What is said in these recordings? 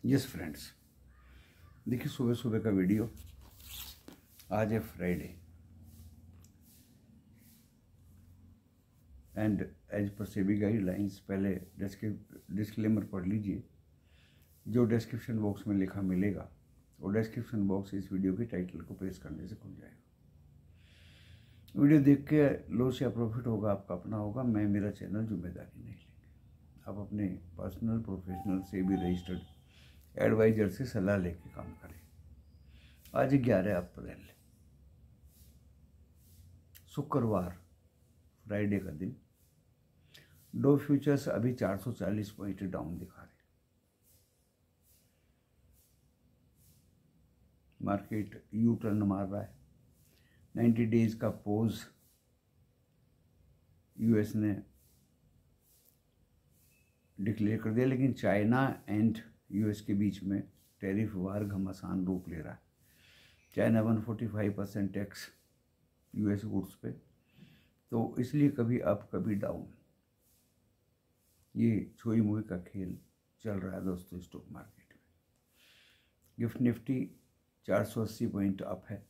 Yes friends, देखिए सुबह सुबह का वीडियो। आज है Friday and as per SEBI guidelines पहले डिस्क्लेमर पढ़ लीजिए। जो डिस्क्रिप्शन बॉक्स में लिखा मिलेगा वो डिस्क्रिप्शन बॉक्स इस वीडियो के टाइटल को प्रेस करने से खुल जाएगा। वीडियो देख के लॉस या प्रॉफिट होगा आपका अपना होगा, मैं मेरा चैनल जिम्मेदारी नहीं लेंगे। आप अपने personal professional SEBI registered adviser से सलाह लेके काम करें। आज 11 अप्रैल शुक्रवार फ्राइडे का दिन। डो फ्यूचर्स अभी 440 पॉइंट डाउन दिखा रहे। मार्केट यू टर्न मार रहा है। 90 डेज का पोज यूएस ने डिक्लेयर कर दिया, लेकिन चाइना एंड यूएस के बीच में टैरिफ वार घमासान रूप ले रहा है। चाइना 145% टैक्स यूएस गुड्स पे, तो इसलिए कभी अप कभी डाउन, ये छुई मुई का खेल चल रहा है दोस्तों स्टॉक मार्केट में। गिफ्ट निफ्टी 480 पॉइंट अप है,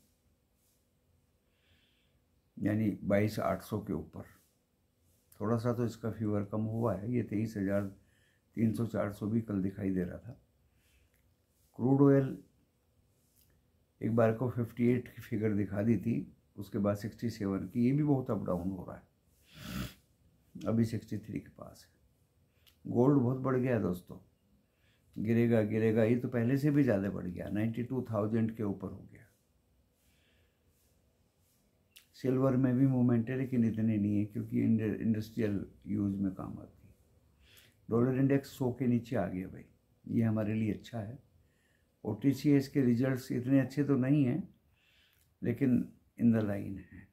यानी 22,800 के ऊपर। थोड़ा सा तो इसका फीवर कम हुआ है, ये 23,300-400 भी कल दिखाई दे रहा था। क्रूड ऑयल एक बार को 58 की फिगर दिखा दी थी, उसके बाद 67 की, ये भी बहुत अप डाउन हो रहा है, अभी 63 के पास है। गोल्ड बहुत बढ़ गया दोस्तों, गिरेगा गिरेगा, ये तो पहले से भी ज़्यादा बढ़ गया, 92,000 के ऊपर हो गया। सिल्वर में भी मूवमेंट है, लेकिन इतने नहीं है क्योंकि इंडस्ट्रियल यूज में काम आती है। डॉलर इंडेक्स 100 के नीचे आ गया भाई, ये हमारे लिए अच्छा है। OTCS के रिजल्ट्स इतने अच्छे तो नहीं हैं, लेकिन इन द लाइन है।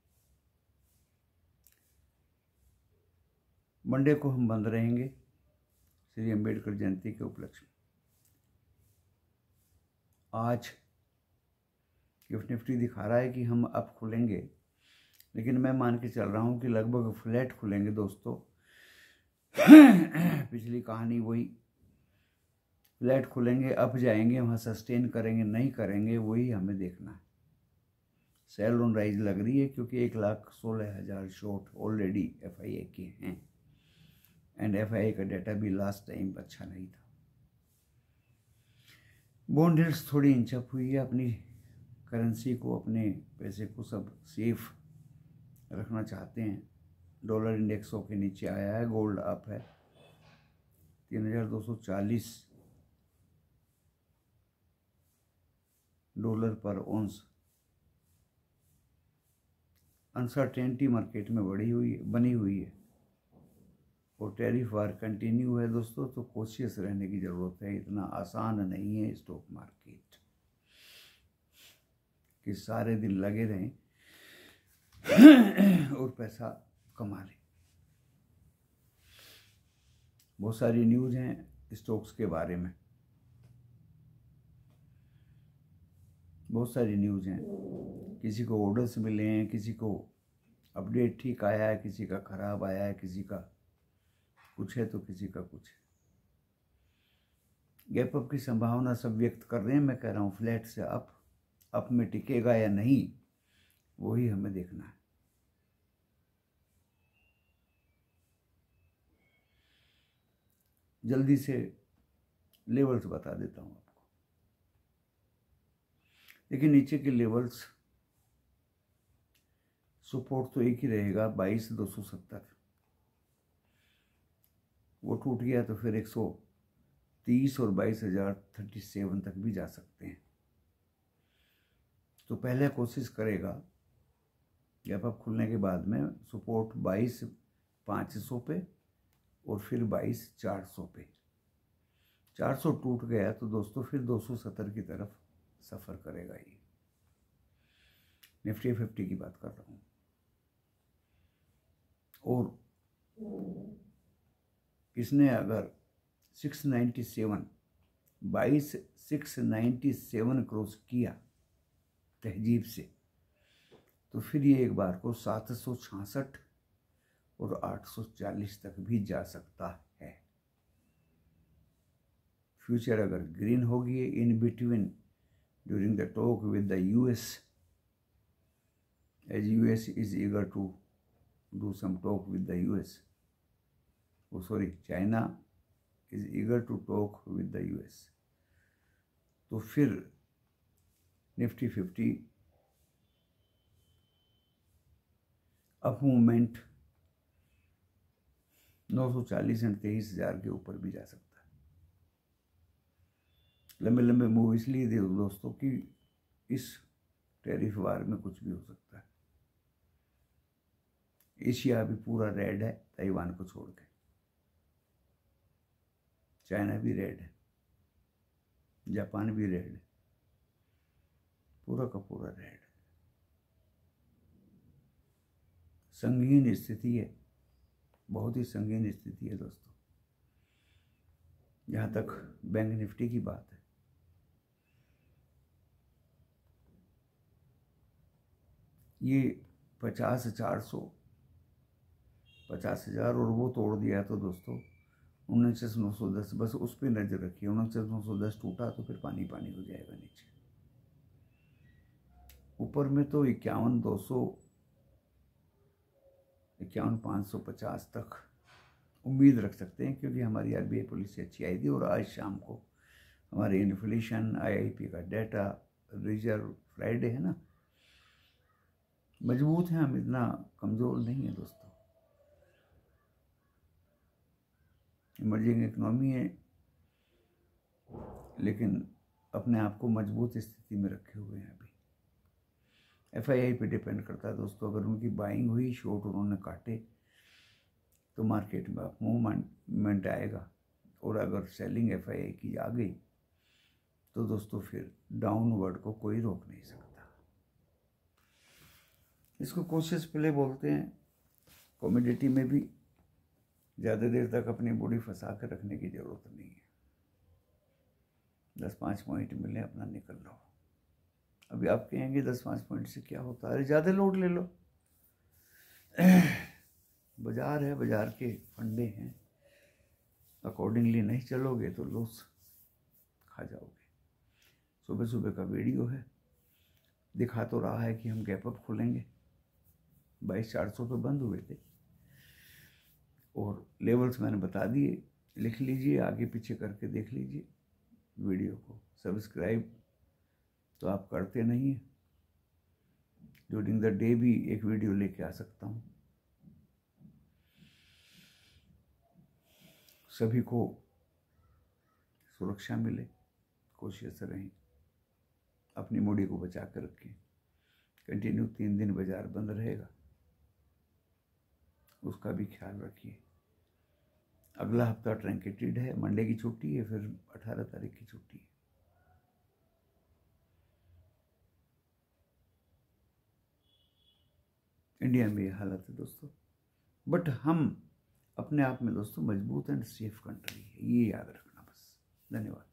मंडे को हम बंद रहेंगे श्री अम्बेडकर जयंती के उपलक्ष्य में। आज गिफ्ट निफ्टी दिखा रहा है कि हम अब खुलेंगे, लेकिन मैं मान के चल रहा हूँ कि लगभग फ्लैट खुलेंगे दोस्तों। पिछली कहानी वही, फ्लैट खुलेंगे, अप जाएंगे, वहाँ सस्टेन करेंगे नहीं करेंगे, वही हमें देखना है। सेल ऑन राइज लग रही है क्योंकि 1,16,000 शॉर्ट ऑलरेडी FIA के हैं, एंड FIA का डाटा भी लास्ट टाइम अच्छा नहीं था। बॉन्ड यील्ड्स थोड़ी इंचअप हुई है, अपनी करेंसी को, अपने पैसे को सब सेफ रखना चाहते हैं। डॉलर इंडेक्स 100 के नीचे आया है। गोल्ड अप है 3,240 डॉलर पर औंस। अनसर्टेनिटी मार्केट में बनी हुई है और टैरिफ वार कंटिन्यू है दोस्तों, तो कॉशियस रहने की ज़रूरत है। इतना आसान नहीं है स्टॉक मार्केट कि सारे दिन लगे रहें और पैसा कमा लें। बहुत सारी न्यूज़ हैं स्टॉक्स के बारे में, बहुत सारी न्यूज़ हैं। किसी को ऑर्डर्स मिले हैं, किसी को अपडेट ठीक आया है, किसी का ख़राब आया है, किसी का कुछ है तो किसी का कुछ है। गैप अप की संभावना सब व्यक्त कर रहे हैं। मैं कह रहा हूँ फ्लैट से अप में टिकेगा या नहीं, वही हमें देखना है। जल्दी से लेवल्स बता देता हूँ आपको। लेकिन नीचे के लेवल्स सपोर्ट तो एक ही रहेगा, 22,270। वो टूट गया तो फिर 130 और 22,037 तक भी जा सकते हैं। तो पहले कोशिश करेगा गैप अप खुलने के बाद में सपोर्ट 22,500 पे और फिर 22,400 पे। 400 टूट गया तो दोस्तों फिर 270 की तरफ सफ़र करेगा। ये निफ्टी 50 की बात कर रहा हूँ। और इसने अगर 697 क्रॉस किया तहजीब से, तो फिर ये एक बार को 766 और 840 तक भी जा सकता है। फ्यूचर अगर ग्रीन होगी in between during the talk with the US, as US is eager to do some talk with the US, oh sorry, China is eager to talk with the US, तो फिर Nifty 50 up movement 940 and 23,000 के ऊपर भी जा सकता है। लंबे लंबे मूव इसलिए दे दोस्तों कि इस टैरिफ वार में कुछ भी हो सकता है। एशिया अभी पूरा रेड है ताइवान को छोड़ के, चाइना भी रेड है, जापान भी रेड है, पूरा का पूरा रेड है। संगीन स्थिति है, बहुत ही संगीन स्थिति है दोस्तों। जहाँ तक बैंक निफ्टी की बात है, ये 50,400 50,000 और वो तोड़ दिया तो दोस्तों 49,910, बस उस पर नजर रखिए। 49,910 टूटा तो फिर पानी पानी हो जाएगा नीचे। ऊपर में तो 51,200 51,550 तक उम्मीद रख सकते हैं, क्योंकि हमारी आरबीआई पॉलिसी अच्छी आई थी। और आज शाम को हमारे इन्फ्लेशन, आईआईपी का डाटा, रिजर्व फ्राइडे है ना, मजबूत हैं हम, इतना कमज़ोर नहीं है दोस्तों। इमर्जिंग इकोनॉमी है, लेकिन अपने आप को मजबूत स्थिति में रखे हुए हैं। अभी एफआईआई पे डिपेंड करता है दोस्तों। अगर उनकी बाइंग हुई, शॉर्ट उन्होंने काटे, तो मार्केट में अप मूवमेंट आएगा। और अगर सेलिंग एफआईआई की आ गई तो दोस्तों फिर डाउनवर्ड को कोई रोक नहीं सकता। इसको कॉशियस प्ले बोलते हैं। कमोडिटी में भी ज़्यादा देर तक अपनी बॉडी फंसा कर रखने की ज़रूरत नहीं है। 10-5 पॉइंट मिले, अपना निकल लो। अभी आप कहेंगे 10-5 पॉइंट से क्या होता है, अरे ज़्यादा लोड ले लो। बाजार है, बाजार के फंडे हैं, अकॉर्डिंगली नहीं चलोगे तो लॉस खा जाओगे। सुबह सुबह का वीडियो है, दिखा तो रहा है कि हम गैप अप खोलेंगे। 22,400 पे बंद हुए थे और लेवल्स मैंने बता दिए, लिख लीजिए, आगे पीछे करके देख लीजिए वीडियो को। सब्सक्राइब तो आप करते नहीं हैं। ड्यूरिंग द डे भी एक वीडियो लेके आ सकता हूँ। सभी को सुरक्षा मिले, कोशिश रहें, अपनी मूडी को बचा कर रखें। कंटिन्यू 3 दिन बाजार बंद रहेगा, उसका भी ख्याल रखिए। अगला हफ्ता ट्रंकेटेड है, मंडे की छुट्टी है, फिर 18 तारीख की छुट्टी है। इंडिया में ये हालत है दोस्तों, बट हम अपने आप में दोस्तों मजबूत एंड सेफ कंट्री है, ये याद रखना बस। धन्यवाद।